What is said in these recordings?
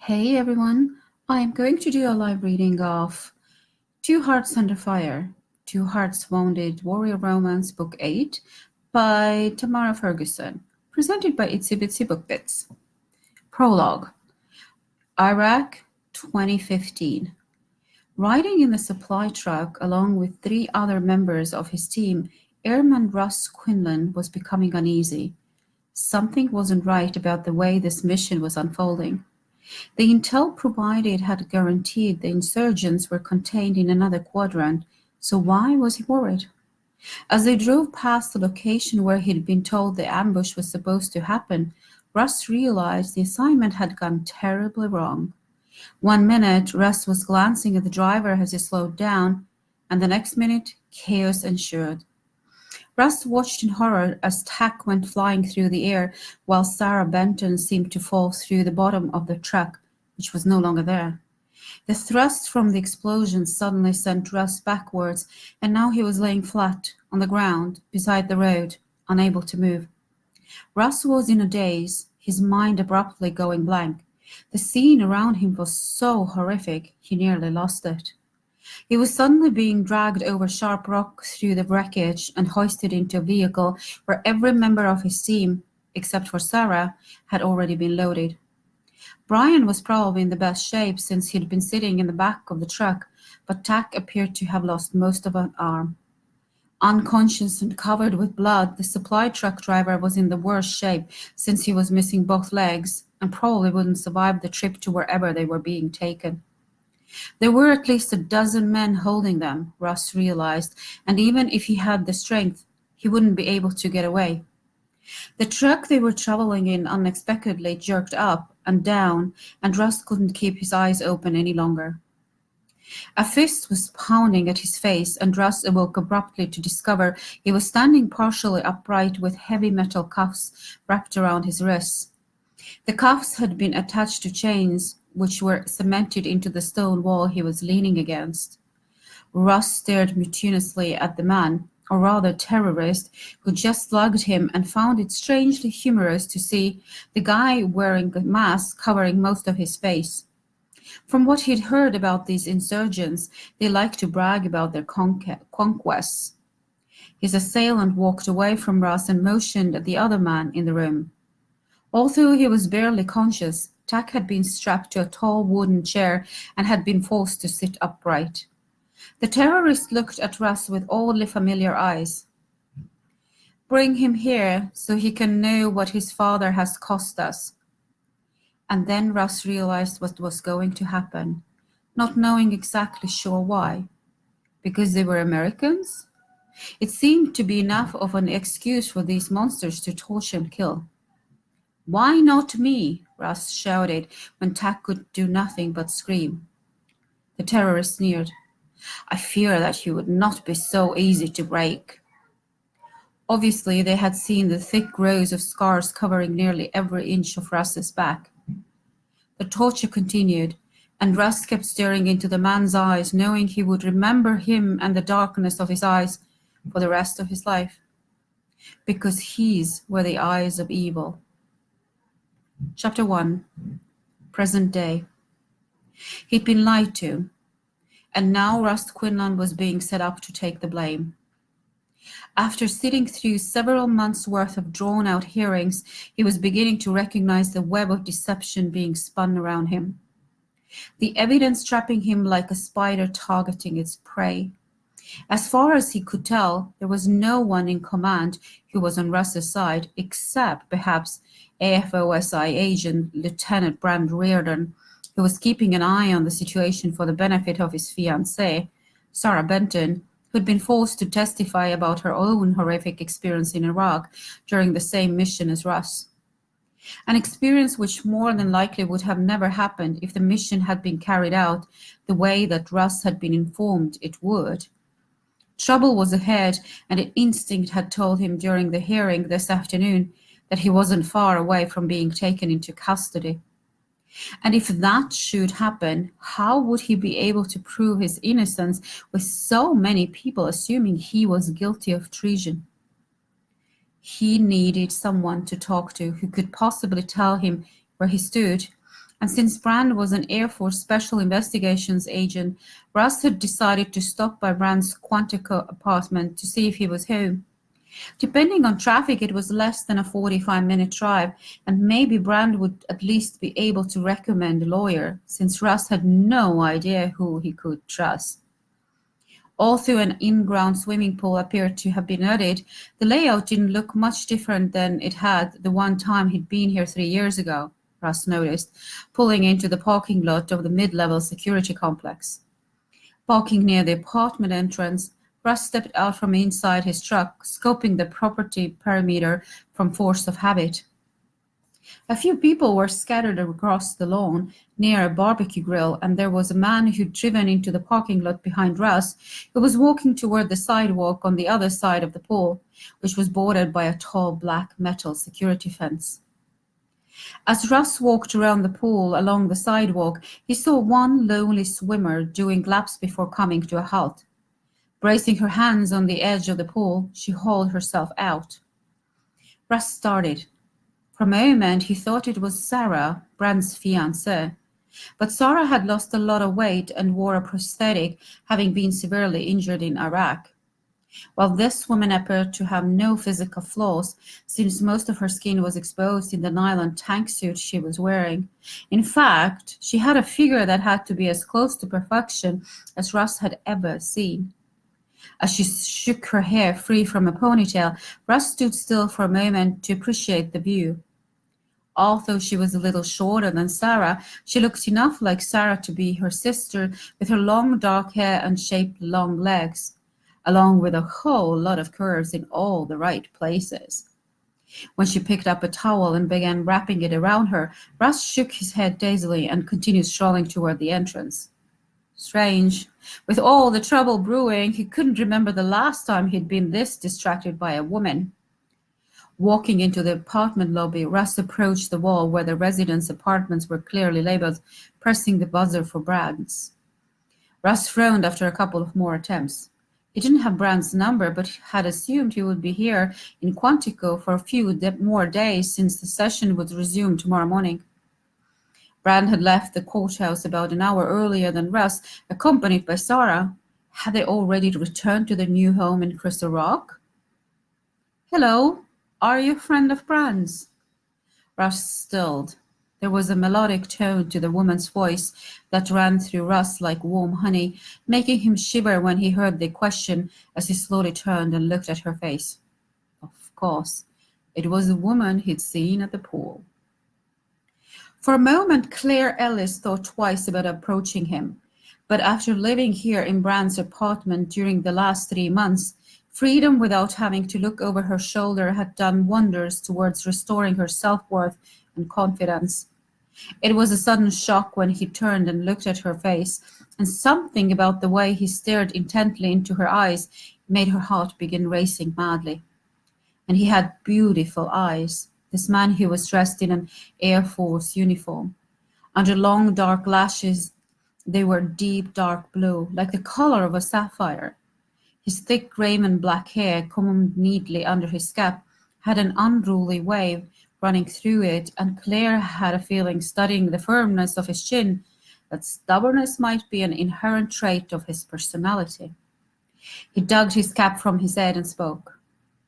Hey everyone, I am going to do a live reading of Two Hearts Under Fire, Two Hearts Wounded Warrior Romance Book 8 by Tamara Ferguson, presented by Itsy Bitsy Book Bits. Prologue. Iraq, 2015. Riding in the supply truck along with 3 other members of his team, Airman Russ Quinlan was becoming uneasy. Something wasn't right about the way this mission was unfolding. The intel provided had guaranteed the insurgents were contained in another quadrant, so why was he worried? As they drove past the location where he'd been told the ambush was supposed to happen, Russ realized the assignment had gone terribly wrong. One minute, Russ was glancing at the driver as he slowed down, and the next minute, chaos ensued. Russ watched in horror as Tack went flying through the air, while Sarah Benton seemed to fall through the bottom of the truck, which was no longer there. The thrust from the explosion suddenly sent Russ backwards, and now he was laying flat on the ground beside the road, unable to move. Russ was in a daze, his mind abruptly going blank. The scene around him was so horrific, he nearly lost it. He was suddenly being dragged over sharp rock through the wreckage and hoisted into a vehicle where every member of his team, except for Sarah, had already been loaded. Brian was probably in the best shape since he'd been sitting in the back of the truck, but Tack appeared to have lost most of an arm. Unconscious and covered with blood, the supply truck driver was in the worst shape since he was missing both legs and probably wouldn't survive the trip to wherever they were being taken. There were at least a dozen men holding them, Russ realized, and even if he had the strength, he wouldn't be able to get away. The truck they were traveling in unexpectedly jerked up and down, and Russ couldn't keep his eyes open any longer. A fist was pounding at his face, and Russ awoke abruptly to discover he was standing partially upright with heavy metal cuffs wrapped around his wrists. The cuffs had been attached to chains, which were cemented into the stone wall he was leaning against. Russ stared mutinously at the man, or rather terrorist, who just slugged him, and found it strangely humorous to see the guy wearing a mask covering most of his face. From what he'd heard about these insurgents, they liked to brag about their conquests. His assailant walked away from Russ and motioned at the other man in the room. Although he was barely conscious, Tack had been strapped to a tall wooden chair and had been forced to sit upright. The terrorist looked at Russ with oddly familiar eyes. "Bring him here so he can know what his father has cost us." And then Russ realized what was going to happen, not knowing exactly sure why. Because they were Americans? It seemed to be enough of an excuse for these monsters to torture and kill. "Why not me?" Russ shouted when Tack could do nothing but scream. The terrorist sneered. "I fear that you would not be so easy to break." Obviously, they had seen the thick rows of scars covering nearly every inch of Russ's back. The torture continued, and Russ kept staring into the man's eyes, knowing he would remember him and the darkness of his eyes for the rest of his life. Because his were the eyes of evil. Chapter 1. Present day. He'd been lied to, and now Russ Quinlan was being set up to take the blame. After sitting through several months' worth of drawn-out hearings, he was beginning to recognize the web of deception being spun around him. The evidence trapping him like a spider targeting its prey. As far as he could tell, there was no one in command who was on Russ's side, except perhaps AFOSI agent Lieutenant Brand Reardon, who was keeping an eye on the situation for the benefit of his fiancée, Sarah Benton, who'd been forced to testify about her own horrific experience in Iraq during the same mission as Russ. An experience which more than likely would have never happened if the mission had been carried out the way that Russ had been informed it would. Trouble was ahead, and an instinct had told him during the hearing this afternoon that he wasn't far away from being taken into custody. And if that should happen, how would he be able to prove his innocence with so many people assuming he was guilty of treason? He needed someone to talk to who could possibly tell him where he stood and since Brand was an Air Force Special Investigations agent, Russ had decided to stop by Brand's Quantico apartment to see if he was home. Depending on traffic, it was less than a 45-minute drive, and maybe Brand would at least be able to recommend a lawyer, since Russ had no idea who he could trust. Although an in-ground swimming pool appeared to have been added, the layout didn't look much different than it had the one time he'd been here 3 years ago, Russ noticed, pulling into the parking lot of the mid-level security complex. Parking near the apartment entrance, Russ stepped out from inside his truck, scoping the property perimeter from force of habit. A few people were scattered across the lawn near a barbecue grill, and there was a man who'd driven into the parking lot behind Russ, who was walking toward the sidewalk on the other side of the pool, which was bordered by a tall black metal security fence. As Russ walked around the pool along the sidewalk, he saw one lonely swimmer doing laps before coming to a halt. Bracing her hands on the edge of the pool, she hauled herself out. Russ started. For a moment he thought it was Sarah, Brand's fiancée, but Sarah had lost a lot of weight and wore a prosthetic, having been severely injured in Iraq. While this woman appeared to have no physical flaws, since most of her skin was exposed in the nylon tank suit she was wearing. In fact, she had a figure that had to be as close to perfection as Russ had ever seen. As she shook her hair free from a ponytail, Russ stood still for a moment to appreciate the view. Although she was a little shorter than Sarah, she looked enough like Sarah to be her sister, with her long dark hair and shaped long legs, along with a whole lot of curves in all the right places. When she picked up a towel and began wrapping it around her, Russ shook his head dazedly and continued strolling toward the entrance. Strange. With all the trouble brewing, he couldn't remember the last time he'd been this distracted by a woman. Walking into the apartment lobby, Russ approached the wall where the residents' apartments were clearly labeled, pressing the buzzer for Brand's. Russ frowned after a couple of more attempts. He didn't have Brand's number, but had assumed he would be here in Quantico for a few more days, since the session would resume tomorrow morning. Brand had left the courthouse about an hour earlier than Russ, accompanied by Sarah. Had they already returned to their new home in Crystal Rock? "Hello, are you a friend of Brand's?" Russ stilled. There was a melodic tone to the woman's voice that ran through Russ like warm honey, making him shiver when he heard the question as he slowly turned and looked at her face. Of course, it was the woman he'd seen at the pool. For a moment Claire Ellis thought twice about approaching him, but after living here in Brand's apartment during the last 3 months, freedom without having to look over her shoulder had done wonders towards restoring her self-worth and confidence. It was a sudden shock when he turned and looked at her face, and something about the way he stared intently into her eyes made her heart begin racing madly. And he had beautiful eyes. This man who was dressed in an Air Force uniform. Under long dark lashes, they were deep dark blue, like the color of a sapphire. His thick raven black hair, combed neatly under his cap, had an unruly wave running through it, and Claire had a feeling, studying the firmness of his chin, that stubbornness might be an inherent trait of his personality. He dug his cap from his head and spoke.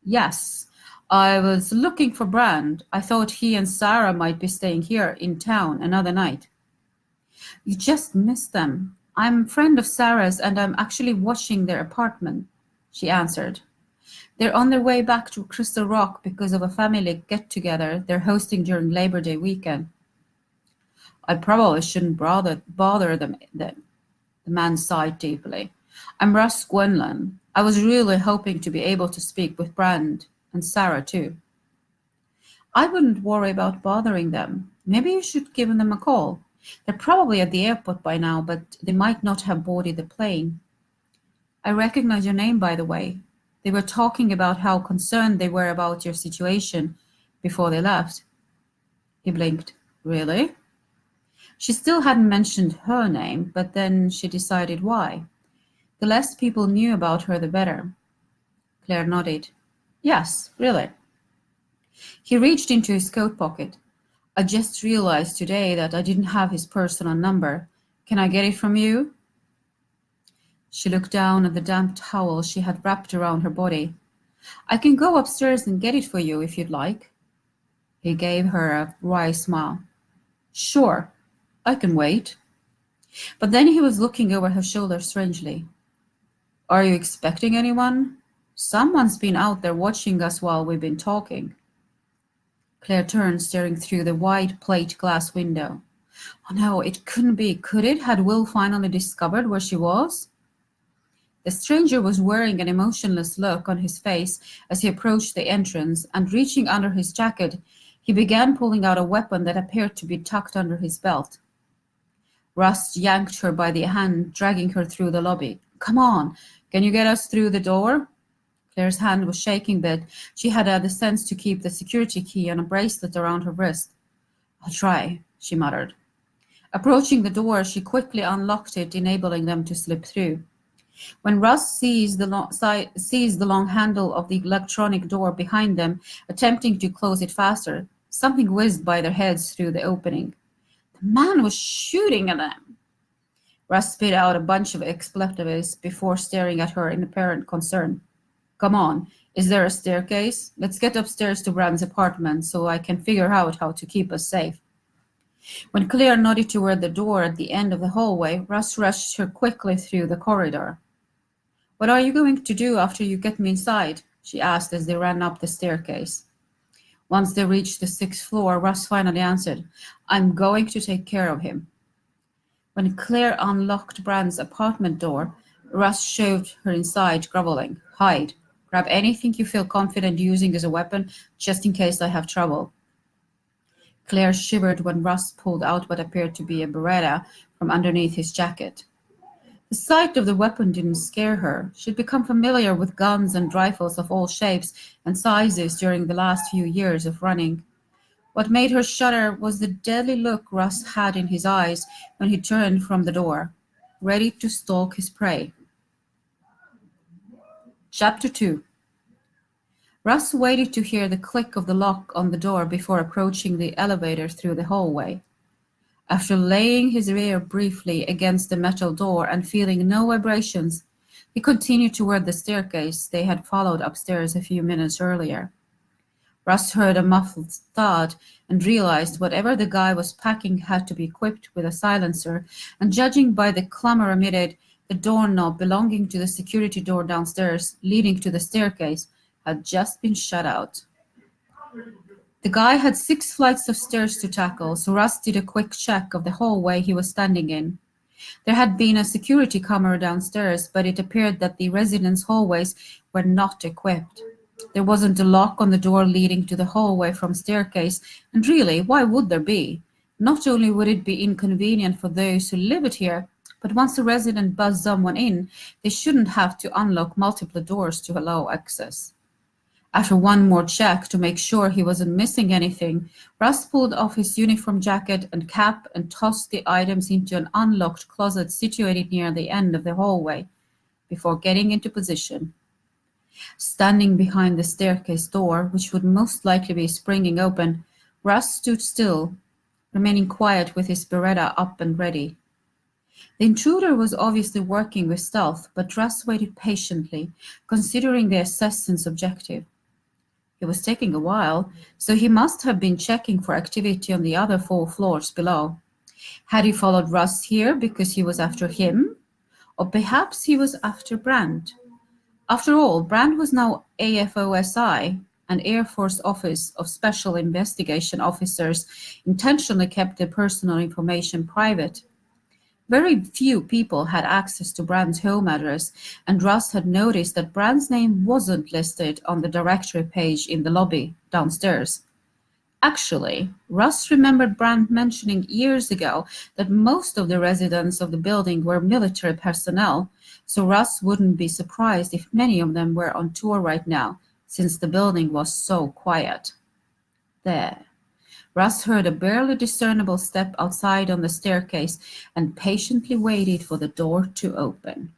"Yes. I was looking for Brand. I thought he and Sarah might be staying here in town another night." "You just missed them. I'm a friend of Sarah's, and I'm actually watching their apartment," she answered. "They're on their way back to Crystal Rock because of a family get-together they're hosting during Labor Day weekend." "I probably shouldn't bother them then." The man sighed deeply. "I'm Russ Quinlan. I was really hoping to be able to speak with Brand. And Sarah, too." "I wouldn't worry about bothering them. Maybe you should give them a call. They're probably at the airport by now, but they might not have boarded the plane." "I recognize your name, by the way. They were talking about how concerned they were about your situation before they left." He blinked. "Really?" She still hadn't mentioned her name, but then she decided why. The less people knew about her, the better. Claire nodded. "Yes, really." He reached into his coat pocket. I just realized today that I didn't have his personal number. Can I get it from you? She looked down at the damp towel she had wrapped around her body. I can go upstairs and get it for you if you'd like. He gave her a wry smile. Sure, I can wait. But then he was looking over her shoulder strangely. Are you expecting anyone? Someone's been out there watching us while we've been talking. Claire turned, staring through the wide plate glass window. Oh no, it couldn't be, could it? Had Will finally discovered where she was? The stranger was wearing an emotionless look on his face as he approached the entrance, and reaching under his jacket, he began pulling out a weapon that appeared to be tucked under his belt. Russ yanked her by the hand, dragging her through the lobby. Come on, can you get us through the door? Claire's hand was shaking, but she had the sense to keep the security key on a bracelet around her wrist. I'll try, she muttered. Approaching the door, she quickly unlocked it, enabling them to slip through. When Russ seized the long handle of the electronic door behind them, attempting to close it faster, something whizzed by their heads through the opening. The man was shooting at them. Russ spit out a bunch of expletives before staring at her in apparent concern. Come on, is there a staircase? Let's get upstairs to Bram's apartment so I can figure out how to keep us safe. When Claire nodded toward the door at the end of the hallway, Russ rushed her quickly through the corridor. What are you going to do after you get me inside? She asked as they ran up the staircase. Once they reached the 6th floor, Russ finally answered, I'm going to take care of him. When Claire unlocked Brand's apartment door, Russ shoved her inside, groveling. Hide. Grab anything you feel confident using as a weapon, just in case I have trouble. Claire shivered when Russ pulled out what appeared to be a Beretta from underneath his jacket. The sight of the weapon didn't scare her. She'd become familiar with guns and rifles of all shapes and sizes during the last few years of running. What made her shudder was the deadly look Russ had in his eyes when he turned from the door, ready to stalk his prey. Chapter 2. Russ waited to hear the click of the lock on the door before approaching the elevator through the hallway. After laying his ear briefly against the metal door and feeling no vibrations, he continued toward the staircase they had followed upstairs a few minutes earlier. Russ heard a muffled thud and realized whatever the guy was packing had to be equipped with a silencer, and judging by the clamor emitted, the doorknob belonging to the security door downstairs, leading to the staircase, had just been shut out. The guy had 6 flights of stairs to tackle, so Russ did a quick check of the hallway he was standing in. There had been a security camera downstairs, but it appeared that the residence hallways were not equipped. There wasn't a lock on the door leading to the hallway from staircase, and really, why would there be? Not only would it be inconvenient for those who lived here, but once a resident buzzed someone in, they shouldn't have to unlock multiple doors to allow access. After one more check to make sure he wasn't missing anything, Russ pulled off his uniform jacket and cap and tossed the items into an unlocked closet situated near the end of the hallway before getting into position. Standing behind the staircase door, which would most likely be springing open, Russ stood still, remaining quiet with his Beretta up and ready. The intruder was obviously working with stealth, but Russ waited patiently, considering the assassin's objective. It was taking a while, so he must have been checking for activity on the other 4 floors below. Had he followed Russ here because he was after him? Or perhaps he was after Brand? After all, Brand was now AFOSI, an Air Force Office of Special Investigation Officers, intentionally kept their personal information private. Very few people had access to Brand's home address, and Russ had noticed that Brand's name wasn't listed on the directory page in the lobby downstairs. Actually, Russ remembered Brand mentioning years ago that most of the residents of the building were military personnel, so Russ wouldn't be surprised if many of them were on tour right now, since the building was so quiet. There. Russ heard a barely discernible step outside on the staircase and patiently waited for the door to open.